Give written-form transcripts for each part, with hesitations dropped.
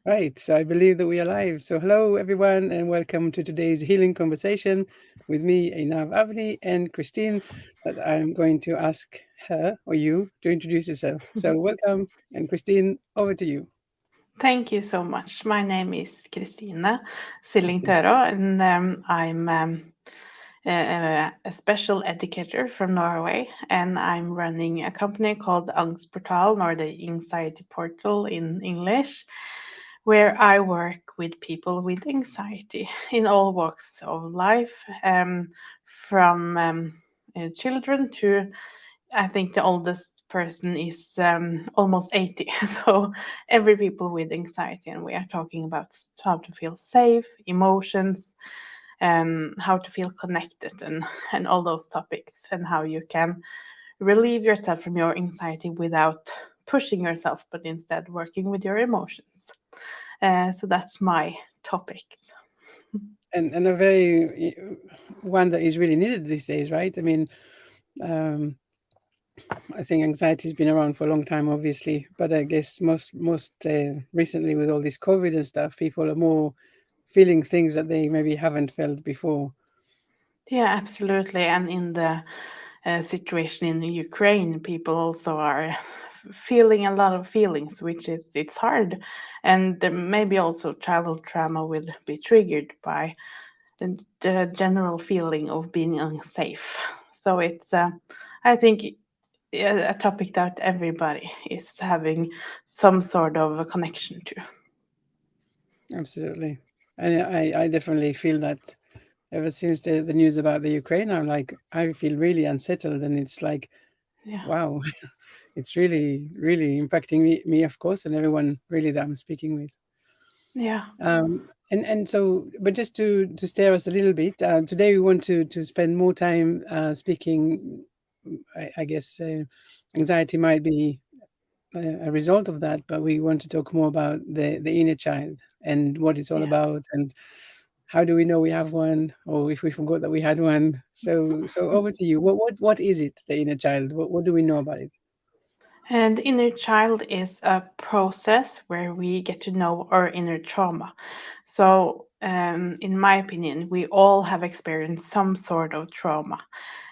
Right, so I believe that we are live. So hello everyone and welcome to today's healing conversation with me, Einav Avni, and Kristine, that I'm going to ask her or you to introduce yourself. So welcome, and Kristine, over to you. Thank you so much. My name is Kristine Czilling Kristine. Tora, and I'm a special educator from Norway, and I'm running a company called Angstportal, or the Anxiety Portal in English, where I work with people with anxiety in all walks of life, from children to I think the oldest person is almost 80. So every people with anxiety, and we are talking about how to feel safe, emotions, how to feel connected, and all those topics, and how you can relieve yourself from your anxiety without pushing yourself, but instead working with your emotions. So that's my topics. And a very one that is really needed these days, right? I mean, um, I think anxiety has been around for a long time, obviously, but I guess most recently with all this COVID and stuff, people are more feeling things that they maybe haven't felt before. Yeah, absolutely. And in the situation in Ukraine, people also are feeling a lot of feelings, which is it's hard, and maybe also childhood trauma will be triggered by the general feeling of being unsafe. So it's, I think, a topic that everybody is having some sort of a connection to. Absolutely. And I definitely feel that ever since the news about the Ukraine, I'm like, I feel really unsettled. And it's like, Yeah, wow, it's really, really impacting me, of course, and everyone really that I'm speaking with. yeah, And so, but just to stare us a little bit, today we want to spend more time speaking. I guess anxiety might be a result of that, but we want to talk more about the inner child and what it's all yeah. about, and how do we know we have one, or if we forgot that we had one. So over to you. What is it, the inner child? What do we know about it? And inner child is a process where we get to know our inner trauma. So, in my opinion, we all have experienced some sort of trauma.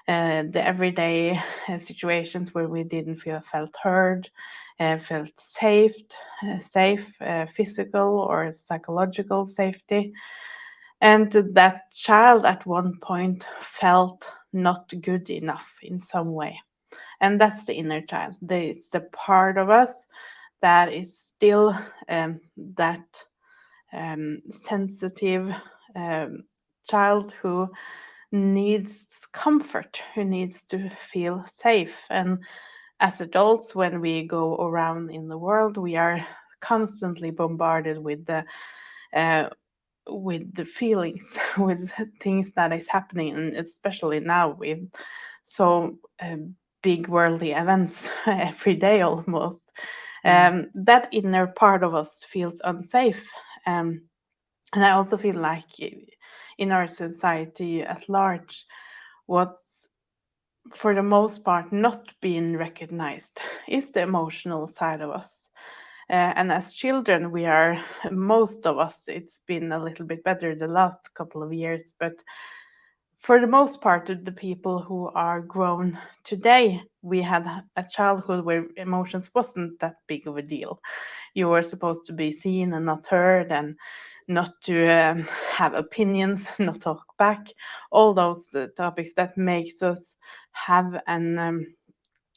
The everyday situations where we didn't feel felt heard, felt safe, physical or psychological safety, and that child at one point felt not good enough in some way, and that's the inner child. It's the part of us that is still um, that sensitive um, child who needs comfort, who needs to feel safe. And as adults, when we go around in the world, we are constantly bombarded uh, with the feelings, with things that is happening, and especially now with so big worldly events every day almost. Mm. That inner part of us feels unsafe. Um, and I also feel like in our society at large, what's for the most part not being recognized is the emotional side of us. And as children, we are, most of us, it's been a little bit better the last couple of years, but for the most part, the people who are grown today, we had a childhood where emotions wasn't that big of a deal. You were supposed to be seen and not heard, and not to have opinions, not talk back. All those topics that makes us have an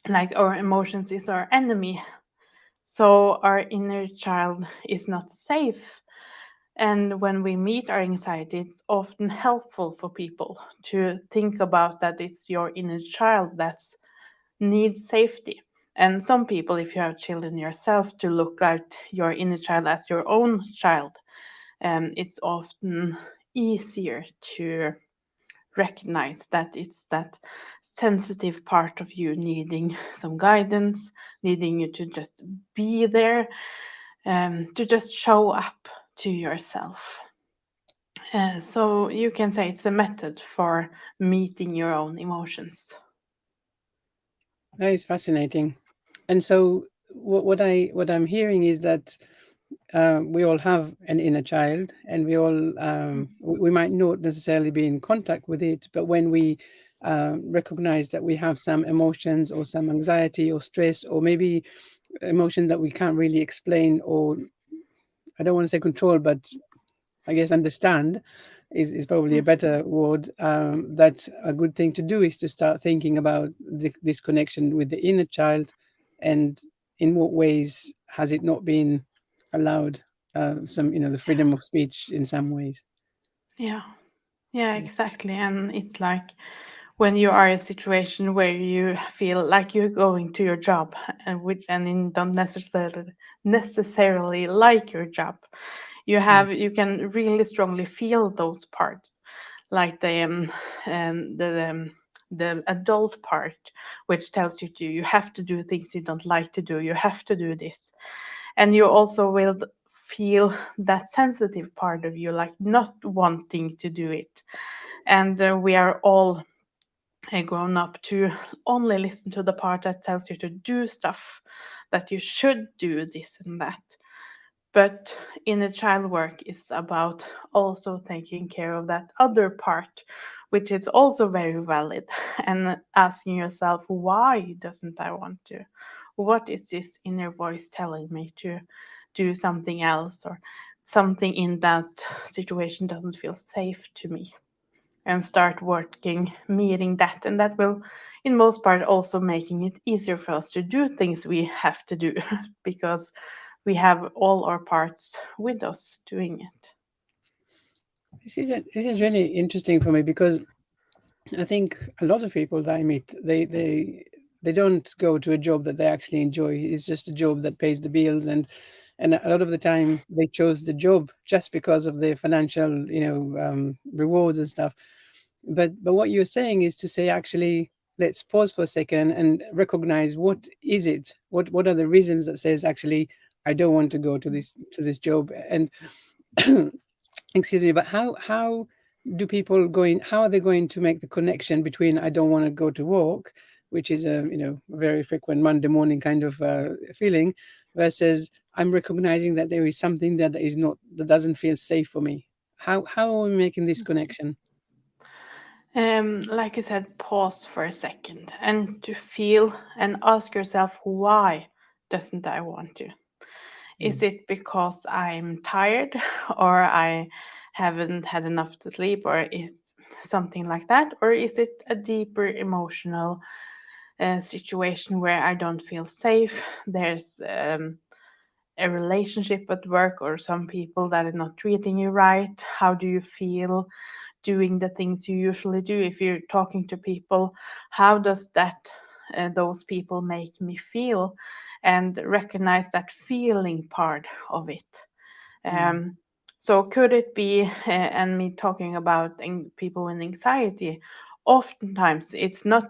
like our emotions is our enemy. So our inner child is not safe. And when we meet our anxiety, it's often helpful for people to think about that it's your inner child that needs safety. And some people, if you have children yourself, to look at your inner child as your own child, it's often easier to recognize that it's that sensitive part of you needing some guidance, needing you to just be there, to just show up to yourself. So you can say it's a method for meeting your own emotions. That is fascinating. And so what I'm hearing is that we all have an inner child, and we all we might not necessarily be in contact with it, but when we recognize that we have some emotions or some anxiety or stress, or maybe emotion that we can't really explain, or I don't want to say control, but I guess understand is probably a better word. That a good thing to do is to start thinking about this connection with the inner child, and in what ways has it not been allowed some, the freedom of speech in some ways. Yeah. Yeah, Yeah. exactly. And it's like when you are in a situation where you feel like you're going to your job and you don't necessarily like your job, Mm, you can really strongly feel those parts, like the adult part, which tells you to you have to do things you don't like to do, you have to do this. And you also will feel that sensitive part of you, like not wanting to do it. And we are all grown up to only listen to the part that tells you to do stuff, that you should do this and that. But inner child work is about also taking care of that other part, which is also very valid, and asking yourself, why doesn't I want to? What is this inner voice telling me to do something else, or something in that situation doesn't feel safe to me? And start working, meeting that. And that will, in most part, also making it easier for us to do things we have to do because we have all our parts with us doing it. this is really interesting for me, because I think a lot of people that I meet, they don't go to a job that they actually enjoy. It's just a job that pays the bills, and a lot of the time they chose the job just because of the financial, rewards and stuff. But what you're saying is to say, actually, let's pause for a second and recognize, what is it? What are the reasons that says, actually, I don't want to go to this job? And excuse me, but how do people going how are they going to make the connection between, I don't want to go to work, which is a, very frequent Monday morning kind of feeling, versus I'm recognizing that there is something that doesn't feel safe for me? How are we making this connection? Like you said, pause for a second and to feel and ask yourself, why doesn't I want to? Is Mm, it because I'm tired or I haven't had enough to sleep, or is something like that? Or is it a deeper emotional situation where I don't feel safe? There's a relationship at work or some people that are not treating you right. How do you feel doing the things you usually do? If you're talking to people, how does that those people make me feel? And recognize that feeling part of it. mm, um, so could it be, and me talking about people with anxiety, oftentimes it's not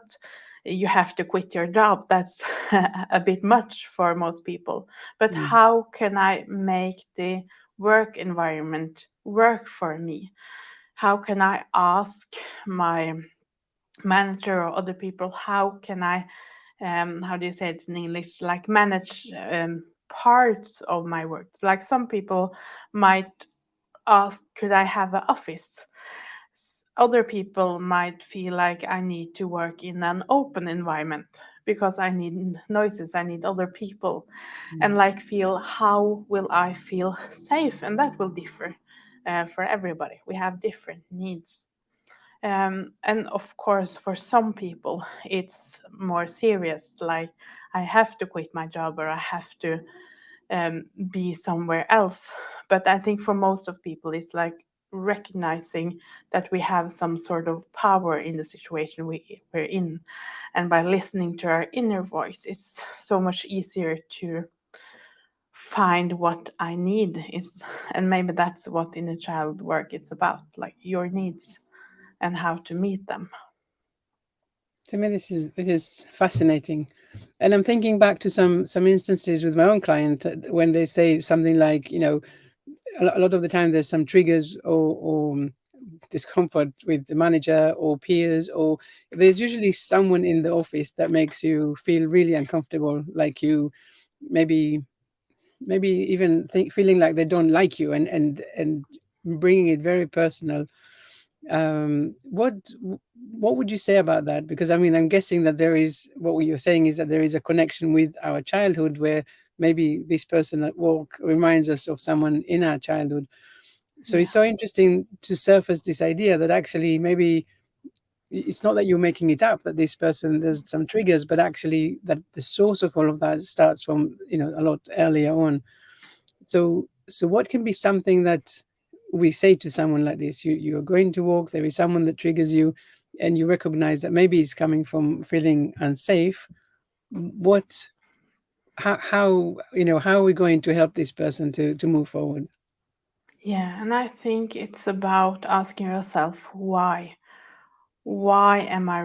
you have to quit your job. That's a bit much for most people. But mm, how can I make the work environment work for me? How can I ask my manager or other people, how can I, how do you say it in English, like manage parts of my work? Like some people might ask, could I have an office? Other people might feel like I need to work in an open environment because I need noises, I need other people, and mm, like feel, how will I feel safe? And that will differ for everybody. We have different needs. And of course, for some people, it's more serious, like I have to quit my job or I have to be somewhere else. But I think for most of people, it's like recognizing that we have some sort of power in the situation we're in. And by listening to our inner voice, it's so much easier to find what I need is, and maybe that's what inner child work is about, like your needs and how to meet them. to me, this is fascinating, and I'm thinking back to some instances with my own client, when they say something like, a lot of the time there's some triggers, or discomfort with the manager or peers, or there's usually someone in the office that makes you feel really uncomfortable, like you maybe maybe even feeling like they don't like you, and bringing it very personal. What would you say about that? Because I mean, I'm guessing that there is, what you're saying is that there is a connection with our childhood, where maybe this person at work reminds us of someone in our childhood. So Yeah. it's so interesting to surface this idea that actually maybe it's not that you're making it up, that this person, there's some triggers, but actually that the source of all of that starts from, a lot earlier on. So what can be something that we say to someone like this? You're going to walk, there is someone that triggers you, and you recognize that maybe it's coming from feeling unsafe. What how how are we going to help this person to move forward? Yeah, and I think it's about asking yourself why. Why am I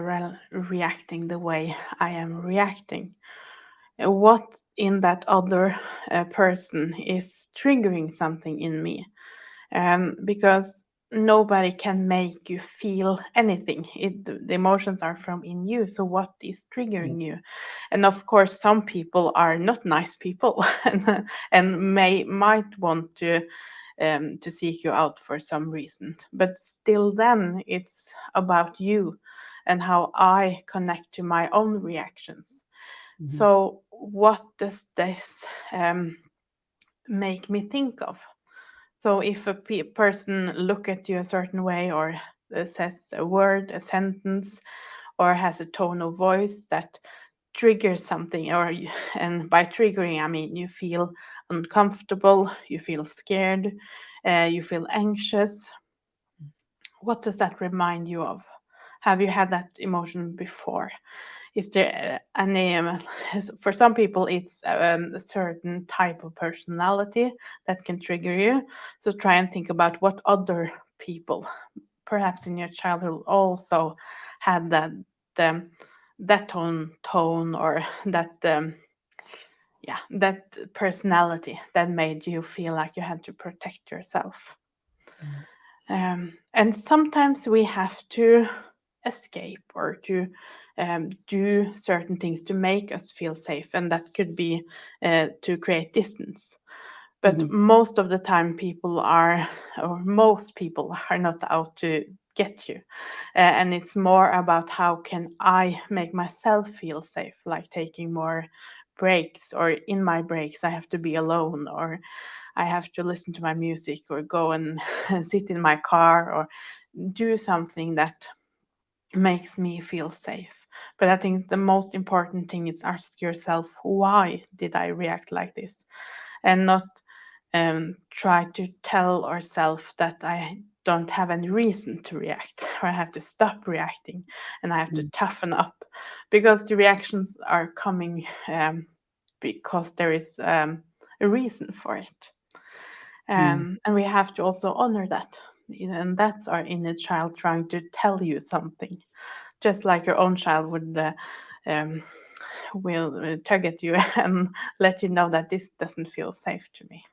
reacting the way I am reacting? What in that other person is triggering something in me? Because nobody can make you feel anything. The emotions are from in you. So what is Mm, triggering you? And of course, some people are not nice people, and might want to seek you out for some reason. But still, then it's about you and how I connect to my own reactions. mhm, So, what does this make me think of? So if a person look at you a certain way, or says a word, a sentence, or has a tone of voice that triggers something, and by triggering I mean you feel uncomfortable, you feel scared, you feel anxious, what does that remind you of? Have you had that emotion before? Is there any for some people it's a certain type of personality that can trigger you. So try and think about what other people perhaps in your childhood also had um, that tone or that yeah, that personality that made you feel like you had to protect yourself. mm, And sometimes we have to escape or to do certain things to make us feel safe, and that could be to create distance. But mhm, most of the time, people are, or most people are not out to get you. And it's more about how can I make myself feel safe, like taking more breaks, or in my breaks, I have to be alone, or I have to listen to my music, or go and sit in my car, or do something that makes me feel safe. But I think the most important thing is ask yourself, why did I react like this? And not try to tell ourselves that I don't have any reason to react, or I have to stop reacting and I have to mm, toughen up, because the reactions are coming because there is a reason for it. mm. And we have to also honor that. And that's our inner child trying to tell you something, just like your own child um, will tug at you and let you know that this doesn't feel safe to me.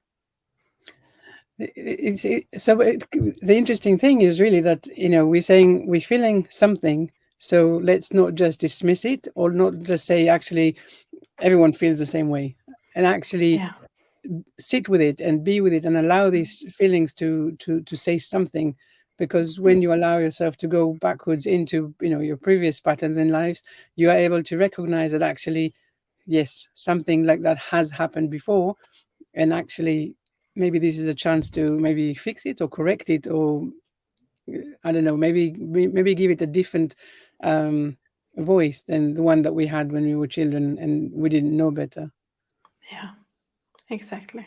The interesting thing is really that we're saying we're feeling something, so let's not just dismiss it, or not just say actually everyone feels the same way, and actually Yeah, sit with it and be with it and allow these feelings to say something. Because when you allow yourself to go backwards into your previous patterns in lives, you are able to recognize that actually, yes, something like that has happened before, and actually maybe this is a chance to maybe fix it or correct it, or I don't know, maybe give it a different um voice than the one that we had when we were children and we didn't know better. yeah, exactly.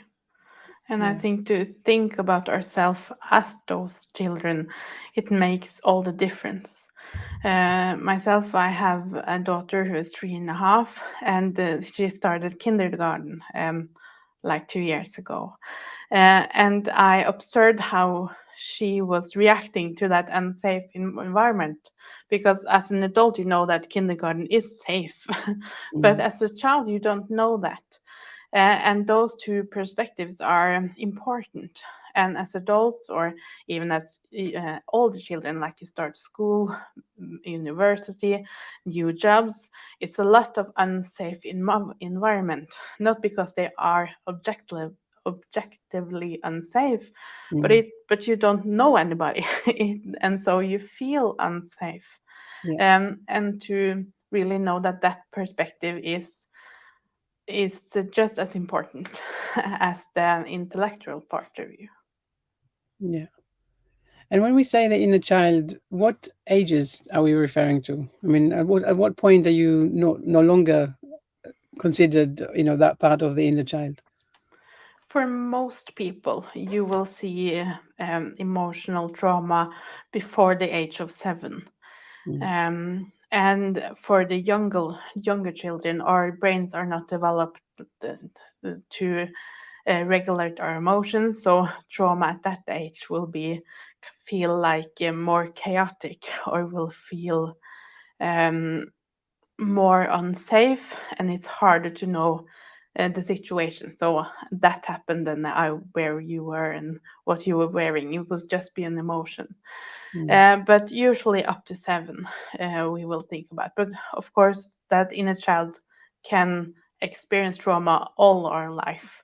And I Yeah. think to think about ourselves as those children, it makes all the difference. Myself, I have a daughter who is 3.5, and she started kindergarten like 2 years ago. And I observed how she was reacting to that unsafe environment. Because as an adult, you know that kindergarten is safe, but Mm, as a child, you don't know that. And those two perspectives are important. And as adults, or even as older children, like you start school, university, new jobs, it's a lot of unsafe environment. Not because they are objectively unsafe, but Mm. you don't know anybody, and so you feel unsafe. Yeah. And to really know that that perspective is just as important as the intellectual part of you. Yeah. And when we say the inner child, what ages are we referring to? I mean, at what point are you no longer considered, that part of the inner child? For most people, you will see emotional trauma before the age of 7. Mm. And for the younger children, our brains are not developed to regulate our emotions. So trauma at that age will be feel like more chaotic, or will feel um, more unsafe, and it's harder to know the situation. So that happened, and where you were and what you were wearing, it will just be an emotion. Mm. But usually up to 7, we will think about. But of course, that inner child can experience trauma all our life.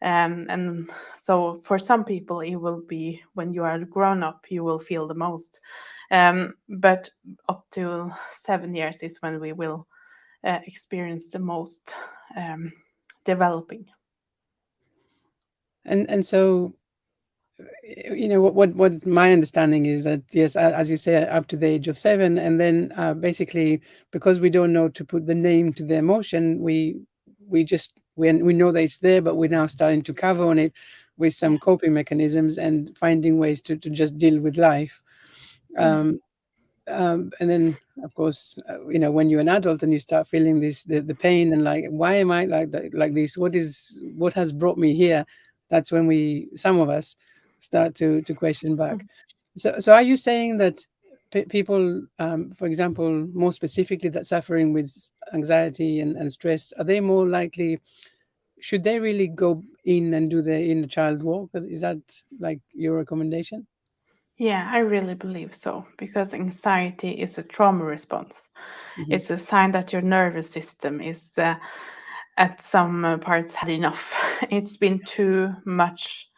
And so for some people, it will be when you are grown up, you will feel the most. But up to 7 years is when we will experience the most developing. And so, what my understanding is that, yes, as you say, up to the age of 7, and then basically, because we don't know to put the name to the emotion, we just we know that it's there, but we're now starting to cover on it with Yeah. some coping mechanisms and finding ways to just deal with life. Yeah. um, and then, of course, when you're an adult and you start feeling the pain, and like, why am I like that, like this, what has brought me here? That's when some of us start to question back. So are you saying that people, for example, more specifically, that suffering with anxiety and stress, are they more likely, should they really go in and do the inner child walk? Is that like your recommendation? Yeah, I really believe so, because anxiety is a trauma response. Hmm. It's a sign that your nervous system is at some parts had enough. It's been too much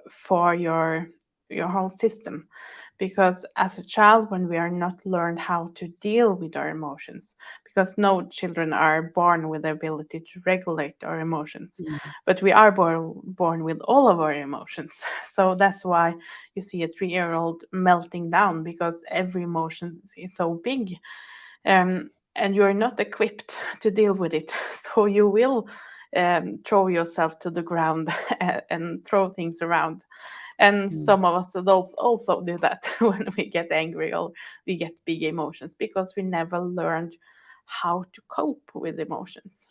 for your whole system. Because as a child, when we are not learned how to deal with our emotions, because no children are born with the ability to regulate our emotions, Mm. but we are born with all of our emotions. So that's why you see a 3-year-old melting down, because every emotion is so big, and you are not equipped to deal with it. So you will throw yourself to the ground and throw things around. And Mm. some of us adults also do that when we get angry or we get big emotions, because we never learned how to cope with emotions.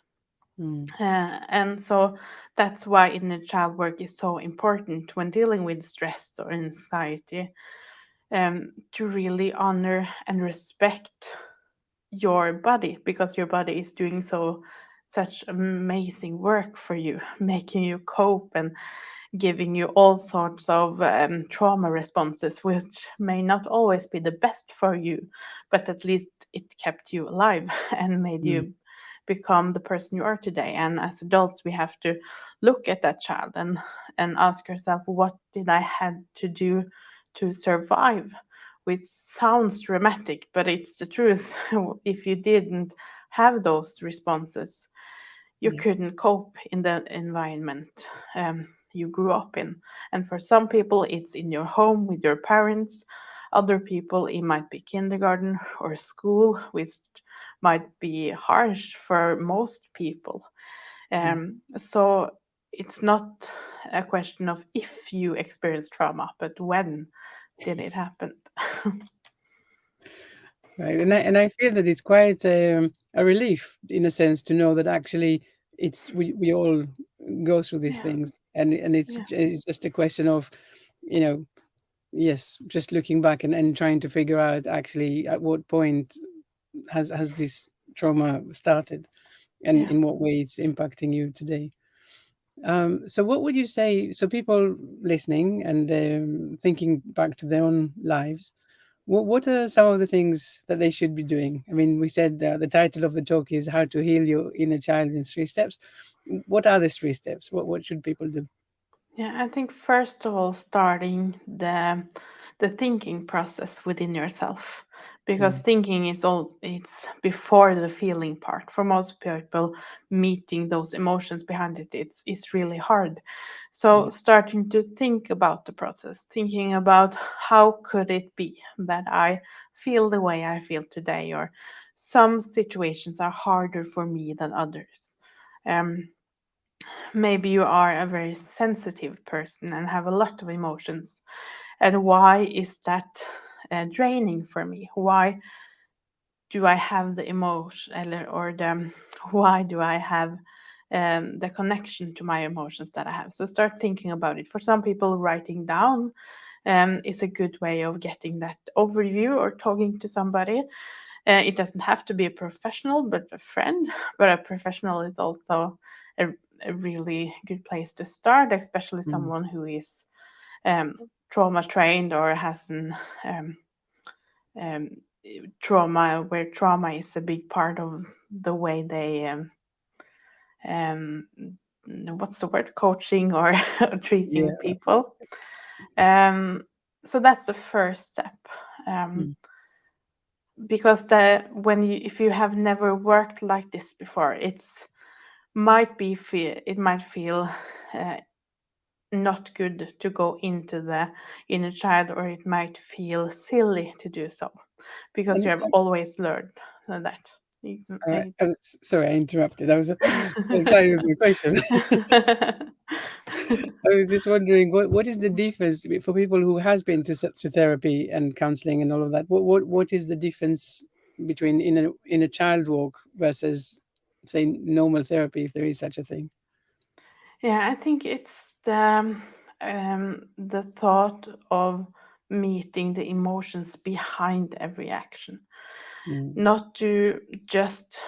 Mm. And so that's why inner child work is so important when dealing with stress or anxiety, to really honor and respect your body, because your body is doing such amazing work for you, making you cope and giving you all sorts of trauma responses, which may not always be the best for you, but at least it kept you alive and made Mm. you become the person you are today. And as adults, we have to look at that child and ask yourself, what did I had to do to survive? Which sounds dramatic, but it's the truth. If you didn't have those responses, you Yeah. couldn't cope in the environment you grew up in. And for some people, it's in your home with your parents. Other people, it might be kindergarten or school, which might be harsh for most people. Mm. So it's not a question of if you experience trauma, but when did it happen? Right, and I feel that it's quite a relief, in a sense, to know that actually we all go through these Yeah, things, and yeah, it's just a question of, you know, yes, just looking back and trying to figure out actually at what point has this trauma started. and Yeah. in what way it's impacting you today. So what would you say, so people listening and thinking back to their own lives, what are some of the things that they should be doing? I mean, we said the title of the talk is How to Heal Your Inner Child in 3 steps. What are these 3 steps? What should people do? Yeah, I think first of all, starting the thinking process within yourself, because Mm, thinking is all it's before the feeling part. For most people, meeting those emotions behind it, it's really hard. So yeah. starting to think about the process, thinking about how could it be that I feel the way I feel today, or some situations are harder for me than others. Um, Maybe you are a very sensitive person and have a lot of emotions. And why is that draining for me? Why do I have the emotion, or the why do I have the connection to my emotions that I have? So start thinking about it. For some people, writing down is a good way of getting that overview, or talking to somebody. It doesn't have to be a professional, but a friend. But a professional is also a, a really good place to start, especially Mm, someone who is um, trauma trained, or has an um, trauma, where trauma is a big part of the way they um, what's the word, coaching or treating yeah. people. Um, so that's the first step. Um, Mm, because the when you if you have never worked like this before, it might feel uh, not good to go into the inner child, or it might feel silly to do so, because and you have always learned that. sorry, I interrupted. I was so excited with my question. I was just wondering, what is the difference for people who has been to therapy and counseling and all of that? What is the difference between in a child walk versus, say, normal therapy, if there is such a thing? Yeah, I think it's the thought of meeting the emotions behind every action, Mm, not to just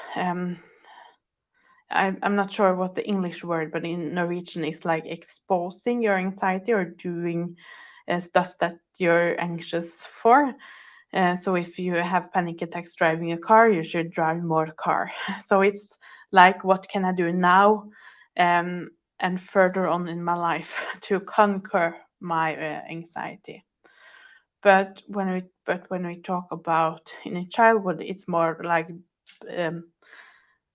I'm not sure what the English word, but in Norwegian it's like exposing your anxiety, or doing stuff that you're anxious for. So if you have panic attacks driving a car, you should drive more car. So it's like, what can I do now, um, and further on in my life to conquer my anxiety. But when we talk about in a childhood, it's more like um,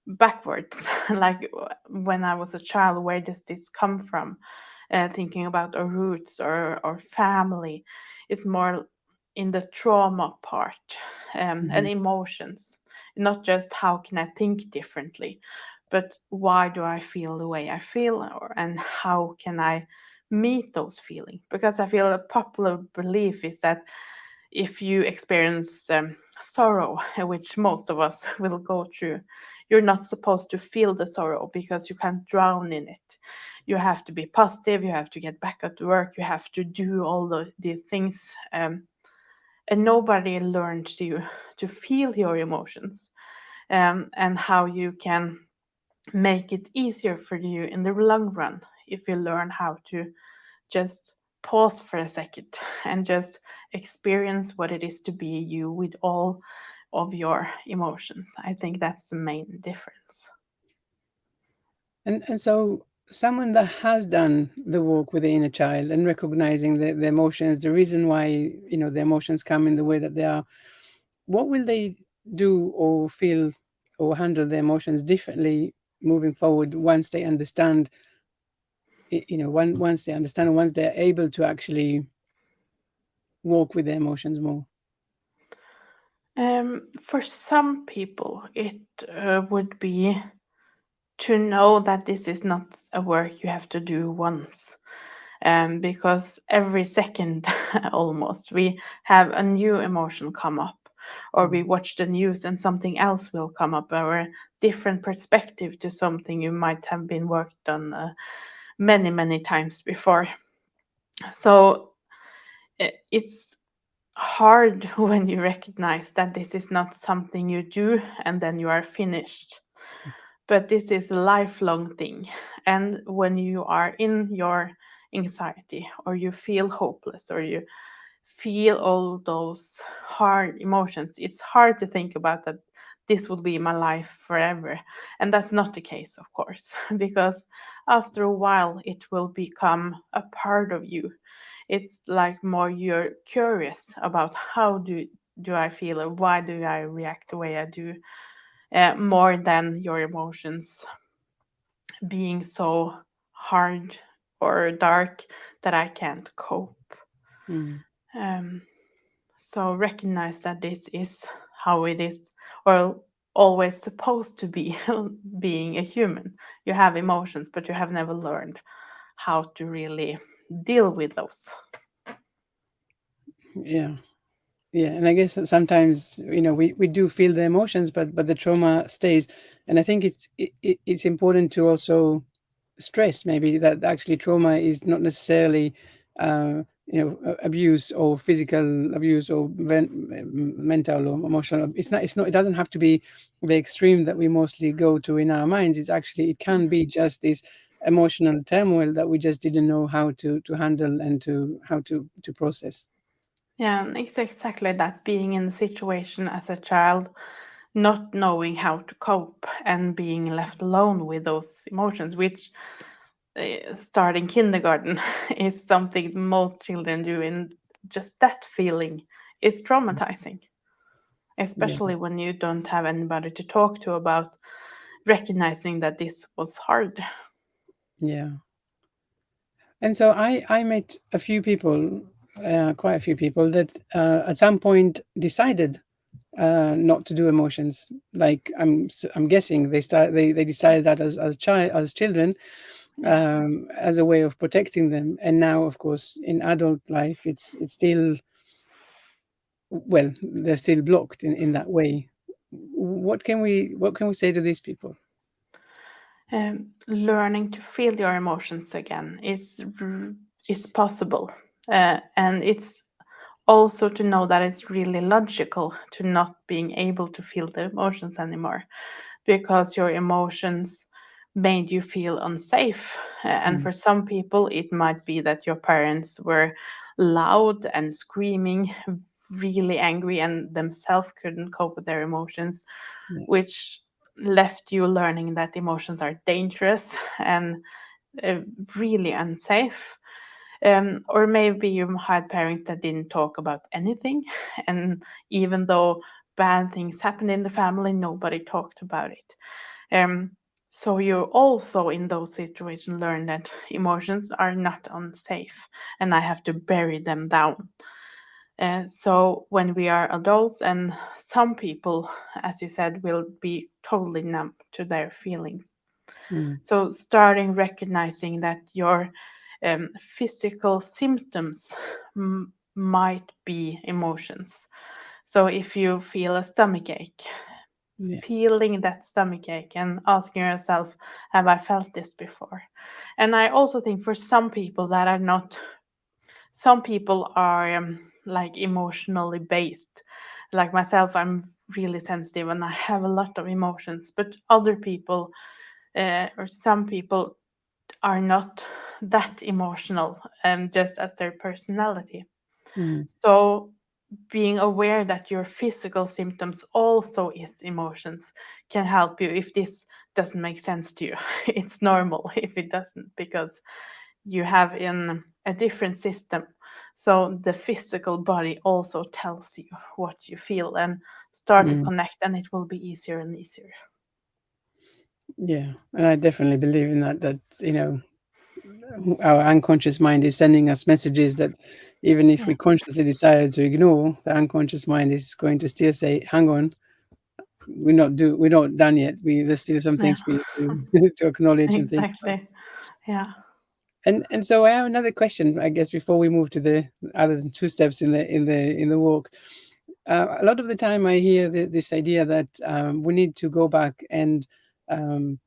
backwards. Like, when I was a child, where does this come from? Thinking about our roots, or our family, it's more in the trauma part, and mhm. emotions. Not just how can I think differently, but why do I feel the way I feel, and how can I meet those feelings? Because I feel a popular belief is that if you experience sorrow, which most of us will go through, you're not supposed to feel the sorrow, because you can't drown in it. You have to be positive, you have to get back at work, you have to do all the things, and nobody learns you to feel your emotions, and how you can make it easier for you in the long run, if you learn how to just pause for a second and just experience what it is to be you with all of your emotions. I think that's the main difference. And so someone that has done the work with the inner child and recognizing the emotions, the reason why the emotions come in the way that they are, what will they do or feel or handle their emotions differently moving forward once they understand once they understand and once they're able to actually walk with their emotions more? For some people, it would be to know that this is not a work you have to do once. Because every second, almost, we have a new emotion come up, or we Mm, watch the news and something else will come up, or a different perspective to something you might have been worked on many, many times before. So it's hard when you recognize that this is not something you do and then you are finished. but this is a lifelong thing. And when you are in your anxiety, or you feel hopeless, or you feel all those hard emotions, it's hard to think about that this will be my life forever. And that's not the case, of course, because after a while it will become a part of you. It's like more you're curious about how do I feel, or why do I react the way I do, more than your emotions being so hard or dark that I can't cope. Mm. Um, so recognize that this is how it is, or always supposed to be, being a human. You have emotions, but you have never learned how to really deal with those. Yeah. Yeah, and I guess that sometimes we do feel the emotions, but the trauma stays, and I think it's important to also stress maybe that actually trauma is not necessarily abuse or physical abuse or mental or emotional. It's not, it doesn't have to be the extreme that we mostly go to in our minds. It's actually, it can be just this emotional turmoil that we just didn't know how to handle and to how to process. Yeah, and it's exactly that, being in the situation as a child, not knowing how to cope and being left alone with those emotions, which starting kindergarten is something most children do, and just that feeling is traumatizing, Yeah. especially when you don't have anybody to talk to about recognizing that this was hard. Yeah. And so I met a few people, quite a few people that at some point decided not to do emotions. Like I'm guessing they decided that as children, Yeah. as a way of protecting them. And now, of course, in adult life, it's still, well, they're still blocked in that way. What can we say to these people? Learning to feel your emotions again is possible, and it's also to know that it's really logical to not being able to feel the emotions anymore, because your emotions made you feel unsafe. And Mm, for some people, it might be that your parents were loud and screaming, really angry, and themselves couldn't cope with their emotions, yeah. which left you learning that emotions are dangerous and uh, really unsafe. Or maybe you had parents that didn't talk about anything, and even though bad things happened in the family, nobody talked about it. So you also, in those situations, learn that emotions are not unsafe, and I have to bury them down. So when we are adults, and some people, as you said, will be totally numb to their feelings. Mm, So starting recognizing that your physical symptoms might be emotions. So if you feel a stomach ache, yeah. feeling that stomach ache and asking yourself, have I felt this before? And I also think for some people that are not, some people are like emotionally based. Like myself, I'm really sensitive and I have a lot of emotions, but other people, or some people, are not that emotional, just as their personality. Mm, So being aware that your physical symptoms also is emotions can help you if this doesn't make sense to you. It's normal if it doesn't, because you have in a different system. So the physical body also tells you what you feel, and start to mm. connect, and it will be easier and easier. Yeah, and I definitely believe in that. That our unconscious mind is sending us messages that even if Yeah. we consciously decide to ignore, the unconscious mind is going to still say, "Hang on, we're not done yet. There's still some Yeah. things for you to to acknowledge and think about." Exactly. Yeah. And so I have another question, I guess, before we move to the other two steps in the walk. A lot of the time, I hear this idea that we need to go back and um,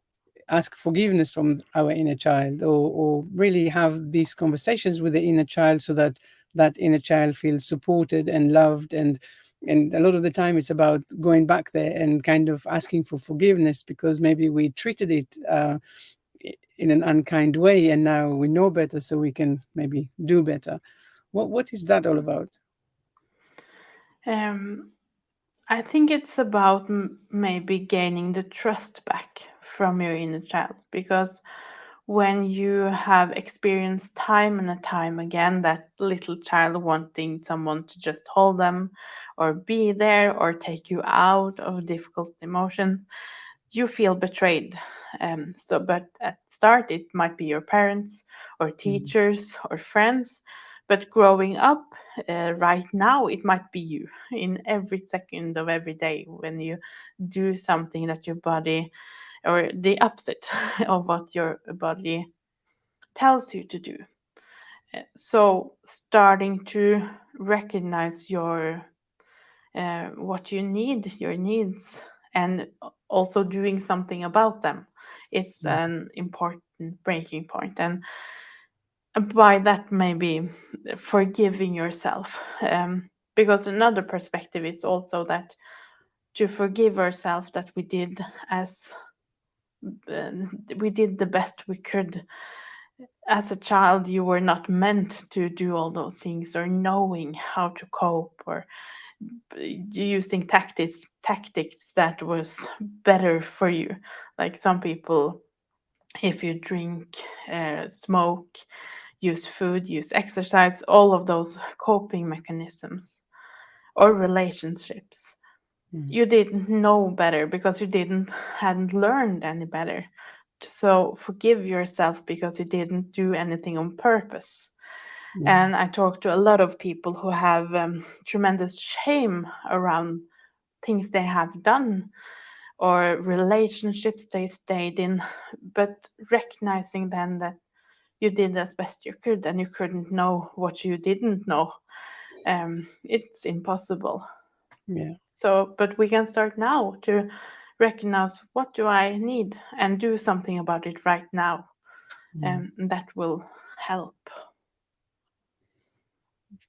ask forgiveness from our inner child, or really have these conversations with the inner child, so that that inner child feels supported and loved, and And a lot of the time it's about going back there and kind of asking for forgiveness, because maybe we treated it in an unkind way, and now we know better, so we can maybe do better. What is that all about? Um, I think it's about maybe gaining the trust back from your inner child, because when you have experienced time and time again that little child wanting someone to just hold them or be there or take you out of difficult emotion, you feel betrayed. But at start it might be your parents or Mm, teachers or friends, but growing up, right now it might be you in every second of every day when you do something that your body, or the opposite of what your body tells you to do. So starting to recognize your what you need, your needs, and also doing something about them. It's mm, an important breaking point, and by that maybe forgiving yourself. Because another perspective is also that to forgive ourselves that we did as we did the best we could. As a child you were not meant to do all those things, or knowing how to cope, or using tactics that was better for you. Like some people, if you drink, smoke, use food, use exercise, all of those coping mechanisms, or relationships, mm, you didn't know better because you didn't hadn't learned any better. So forgive yourself because you didn't do anything on purpose. mm, And I talk to a lot of people who have tremendous shame around things they have done or relationships they stayed in, but recognizing then that you did as best you could and you couldn't know what you didn't know. It's impossible. yeah. So, but we can start now to recognize what do I need and do something about it right now. Mm, That will help.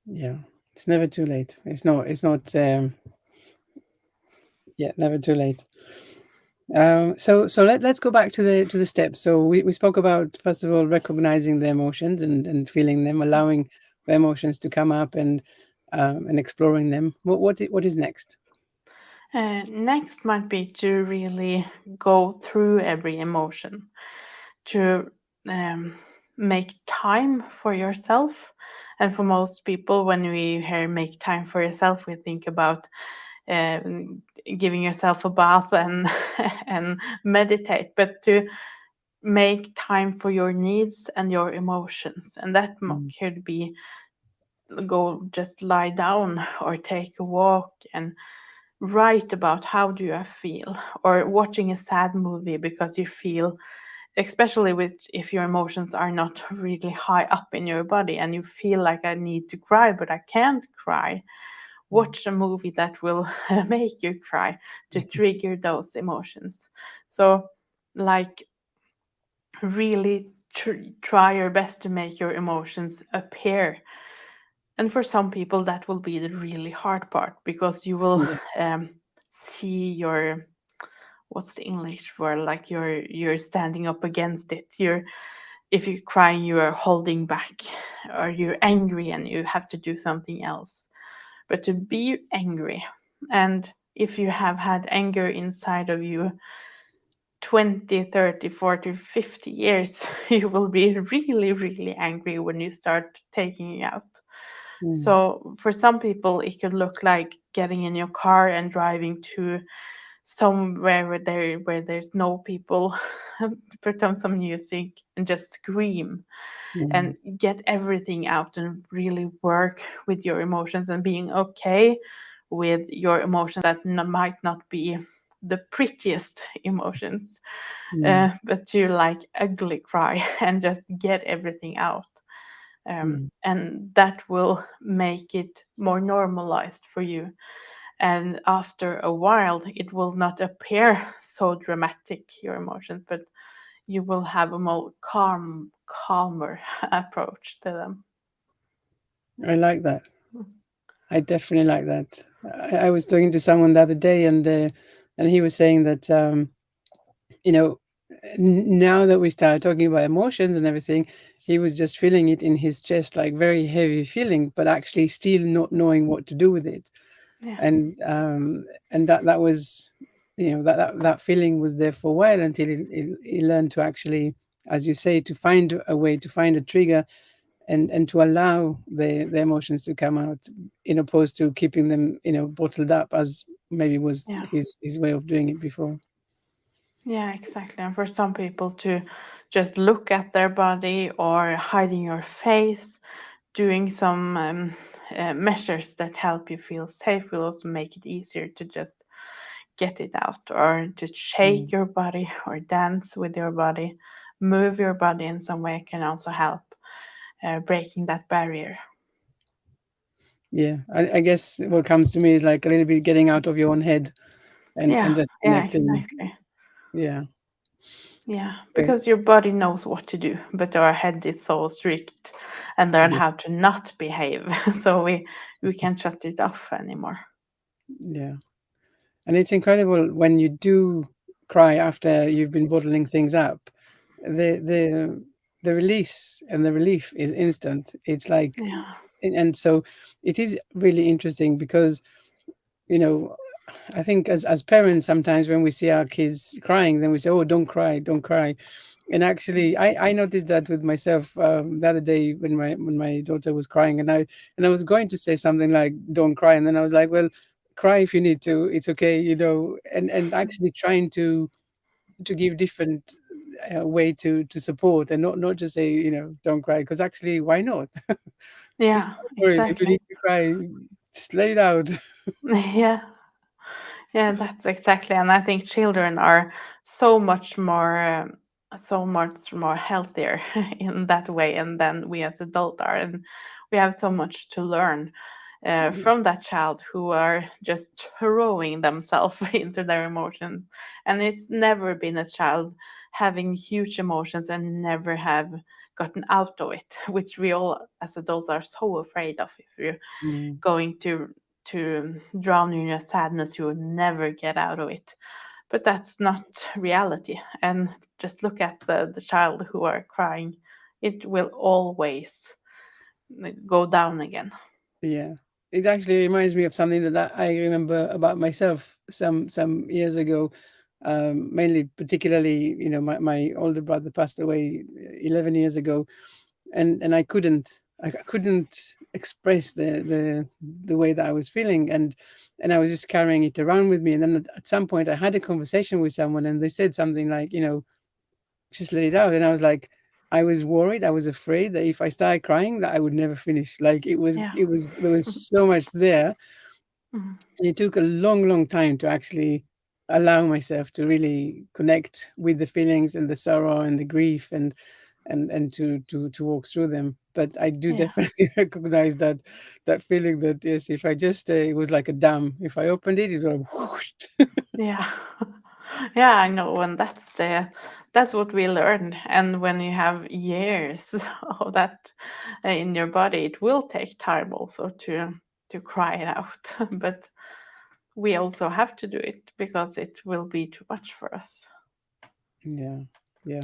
yeah. It's never too late. It's not yeah, never too late. So let's go back to the steps. So we spoke about, first of all, recognizing the emotions and feeling them, allowing the emotions to come up, and exploring them. What is next? Next might be to really go through every emotion, to um, make time for yourself. And for most people, when we hear make time for yourself, we think about giving yourself a bath and and meditate, but to make time for your needs and your emotions, and that Mm, could be go just lie down or take a walk and write about how do I feel, or watching a sad movie because you feel, especially with if your emotions are not really high up in your body and you feel like I need to cry but I can't cry, mm, watch a movie that will make you cry to trigger those emotions. So like really try your best to make your emotions appear. And for some people that will be the really hard part, because you will yeah. see your, what's the English word, like you're standing up against it. You're, if you're crying you are holding back, or you're angry and you have to do something else. But to be angry, and if you have had anger inside of you 20, 30, 40, 50 years, you will be really, really angry when you start taking it out. Mm, So for some people, it could look like getting in your car and driving to somewhere where there's no people, put on some music and just scream and mm, get everything out and really work with your emotions and being okay with your emotions that might not be the prettiest emotions, mm, but to like ugly cry and just get everything out. mm, And that will make it more normalized for you. And after a while, it will not appear so dramatic, your emotions, but you will have a more calmer approach to them. I like that. I definitely like that. I was talking to someone the other day, and he was saying that you know, now that we started talking about emotions and everything, he was just feeling it in his chest, like very heavy feeling, but actually still not knowing what to do with it. Yeah, And that was, that feeling was there for a while until he learned to actually, as you say, to find a way, to find a trigger, and to allow the emotions to come out, in opposed to keeping them, bottled up, as maybe was yeah. his way of doing it before. Yeah, exactly. And for some people to just look at their body or hiding your face, doing some measures that help you feel safe will also make it easier to just get it out, or to shake Mm. your body or dance with your body, move your body in some way can also help breaking that barrier. Yeah, I guess what comes to me is like a little bit getting out of your own head, and Yeah, just yeah, connecting. exactly. Yeah. Yeah, Yeah. because your body knows what to do, but our head is so strict and learn Yeah. how to not behave, so we can't shut it off anymore. Yeah. And it's incredible when you do cry after you've been bottling things up. The release and the relief is instant. It's like, Yeah, and so it is really interesting because, you know, I think as parents, sometimes when we see our kids crying, then we say, "Oh, don't cry, don't cry." And actually, I noticed that with myself the other day when my daughter was crying, and I was going to say something like "Don't cry," and then I was like, "Well, cry if you need to. It's okay, And actually trying to give different way to support, and not just say, "Don't cry," because actually, why not? Just yeah, go for it. If you exactly. need to cry, just let it out. Yeah, yeah, that's exactly. And I think children are so much more, so much more healthier in that way, and than we as adults are, and we have so much to learn from Yes. that child who are just throwing themselves into their emotions. And it's never been a child having huge emotions and never have gotten out of it, which we all as adults are so afraid of. If you're Mm. going to drown in your sadness, you will never get out of it. But that's not reality. And just look at the child who are crying, it will always go down again. Yeah. It actually reminds me of something that I remember about myself some years ago. Mainly, particularly, my older brother passed away 11 years ago, and I couldn't express the way that I was feeling, and I was just carrying it around with me. And then at some point, I had a conversation with someone, and they said something like, just let it out. And I was like, I was worried, I was afraid that if I started crying, that I would never finish. Like Yeah. there was so much there, Mhm. and it took a long, long time to actually allow myself to really connect with the feelings and the sorrow and the grief, and to walk through them. But I do Yeah. definitely recognize that feeling that, yes, if I just it was like a dam. If I opened it, it would whoosh. Yeah. Yeah, I know. And that's what we learn. And when you have years of that in your body, it will take time also to cry it out. But we also have to do it because it will be too much for us. Yeah, yeah,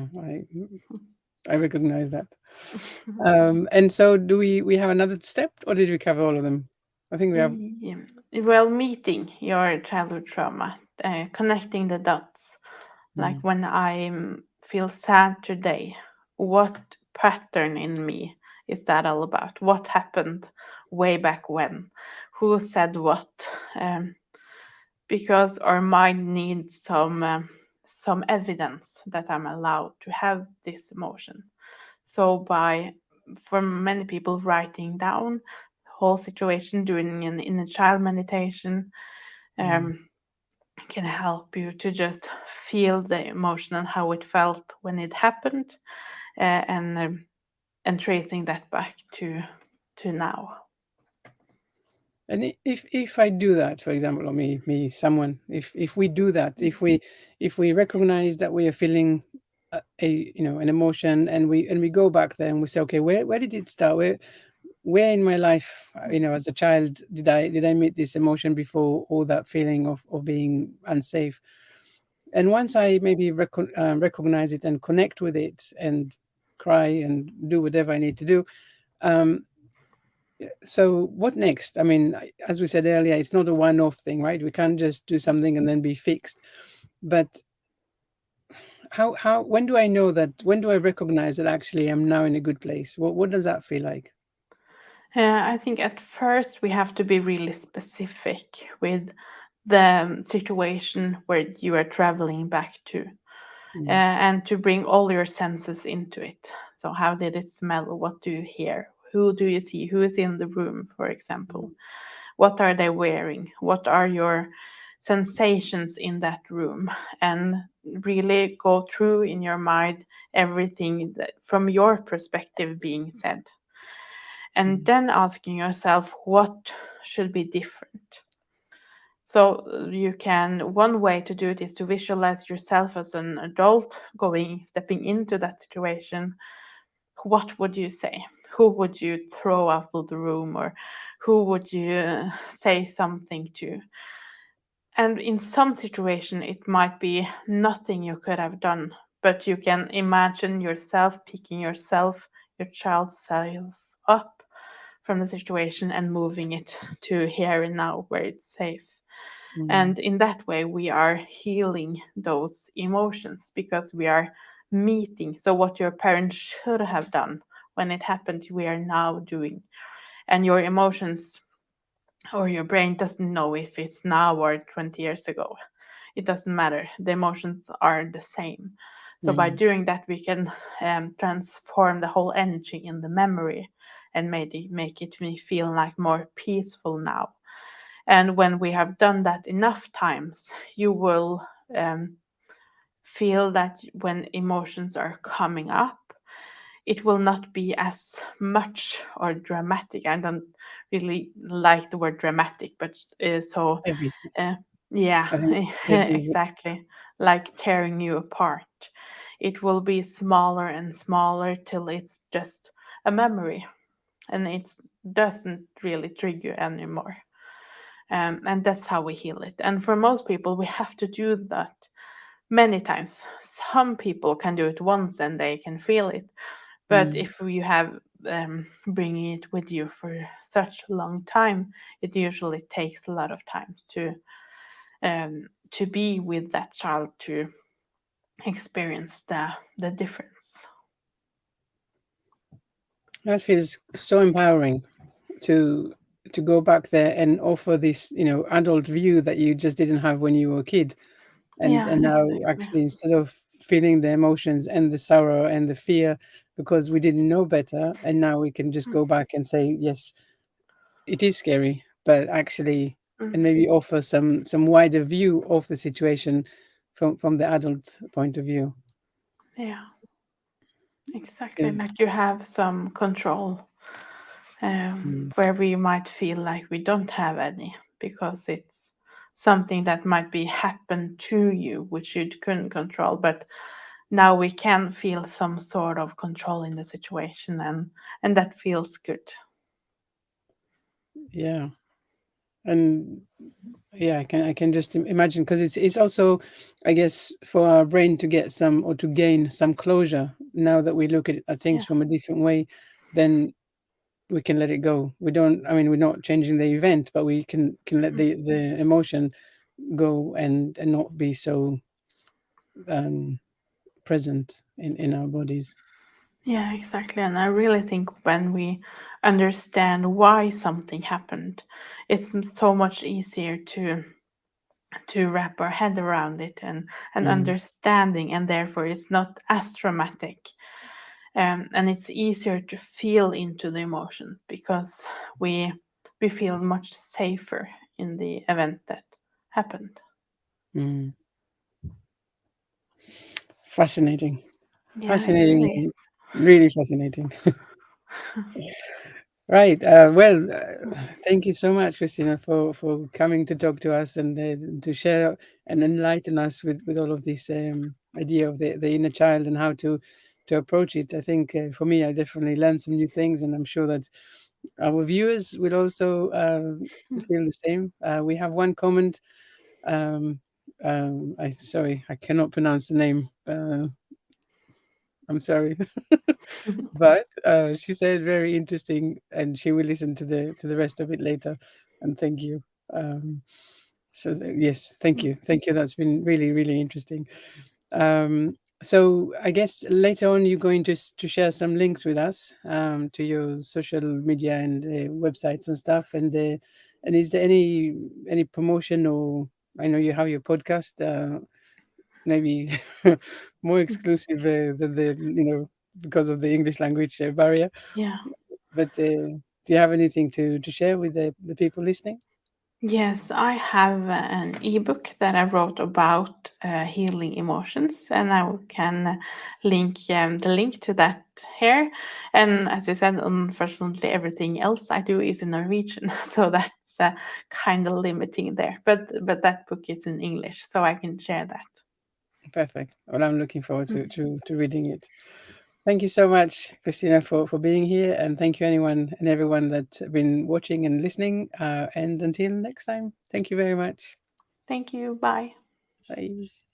I recognize that. And so, do we have another step, or did we cover all of them? I think we have. Yeah. Well, meeting your childhood trauma, connecting the dots. Like Mm, when I feel sad today, what pattern in me is that all about? What happened way back when? Who said what? Um, because our mind needs some evidence that I'm allowed to have this emotion. So by, for many people, writing down the whole situation, doing an inner child meditation, mm. um, can help you to just feel the emotion and how it felt when it happened, and tracing that back to now. And if I do that, for example, or someone, if we do that, if we recognize that we are feeling an emotion, and we go back there and we say, okay, where did it start? where in my life, as a child, did I meet this emotion before, or that feeling of being unsafe? And once I maybe recognize it and connect with it and cry and do whatever I need to do. um, so what next? I mean, as we said earlier, it's not a one-off thing, right? We can't just do something and then be fixed. But how when do I know that? When do I recognize that actually I'm now in a good place? What does that feel like? I think at first we have to be really specific with the situation where you are traveling back to, Mm, and to bring all your senses into it. So, how did it smell? What do you hear? Who do you see? Who is in the room, for example? What are they wearing? What are your sensations in that room? And really go through in your mind everything that, from your perspective, being said. And mm, then asking yourself what should be different. So you can, one way to do it is to visualize yourself as an adult stepping into that situation. What would you say? Who would you throw out of the room, or who would you say something to? And in some situation, it might be nothing you could have done, but you can imagine yourself picking your child's self up from the situation and moving it to here and now where it's safe. mm, And in that way, we are healing those emotions because we are meeting. So, what your parents should have done when it happened, we are now doing. And your emotions or your brain doesn't know if it's now or 20 years ago. It doesn't matter. The emotions are the same. So, by mm, doing that, we can transform the whole energy in the memory and make it feel like more peaceful now. And when we have done that enough times, you will um, feel that when emotions are coming up, it will not be as much or dramatic. I don't really like the word dramatic, but so heavy. uh, yeah, I think heavy is. exactly, like tearing you apart. It will be smaller and smaller till it's just a memory, and it doesn't really trigger you anymore. And that's how we heal it. And for most people, we have to do that many times. Some people can do it once and they can feel it, but Mm, if you have bringing it with you for such a long time, it usually takes a lot of times to be with that child to experience the difference. that feels so empowering to go back there and offer this, adult view that you just didn't have when you were a kid. and Yeah, and now exactly. actually, instead of feeling the emotions and the sorrow and the fear because we didn't know better, and now we can just go back and say, yes, it is scary, but actually, Mm, and maybe offer some wider view of the situation from the adult point of view. yeah, exactly. Is Like you have some control, mm, where we might feel like we don't have any because it's something that might be happened to you which you couldn't control, but now we can feel some sort of control in the situation, and that feels good. yeah, and yeah, I can just imagine, because it's also, I guess, for our brain to get some, or to gain some closure. Now that we look at Yeah. things from a different way, then we can let it go. We don't. I mean, we're not changing the event, but we can let Mm. the emotion go, and not be so um, present in our bodies. Yeah, exactly. And I really think when we understand why something happened, it's so much easier to wrap our head around it, and Mm, understanding, and therefore it's not as traumatic. And it's easier to feel into the emotions because we feel much safer in the event that happened. mm. Fascinating, Yeah, it fascinating, really is. really fascinating. Right. Well, thank you so much, Christina, for coming to talk to us, and to share and enlighten us with all of this idea of the inner child, and how to to approach it. I think for me, I definitely learned some new things, and I'm sure that our viewers will also feel the same. We have one comment. Um, I sorry, I cannot pronounce the name. I'm sorry, but she said very interesting, and she will listen to the rest of it later. And thank you. Um, yes, thank you. That's been really really interesting. So I guess later on you're going to share some links with us to your social media and websites and stuff. And is there any promotion, or I know you have your podcast, maybe more exclusive than the because of the English language barrier. Yeah. But do you have anything to share with the people listening? Yes, I have an ebook that I wrote about healing emotions, and I can link the link to that here. And as you said, unfortunately, everything else I do is in Norwegian, so that's kind of limiting there. But that book is in English, so I can share that. Perfect. Well, I'm looking forward Mm. to reading it. Thank you so much, Christina, for being here, and thank you anyone and everyone that's been watching and listening. And until next time, thank you very much. Thank you. Bye. Bye.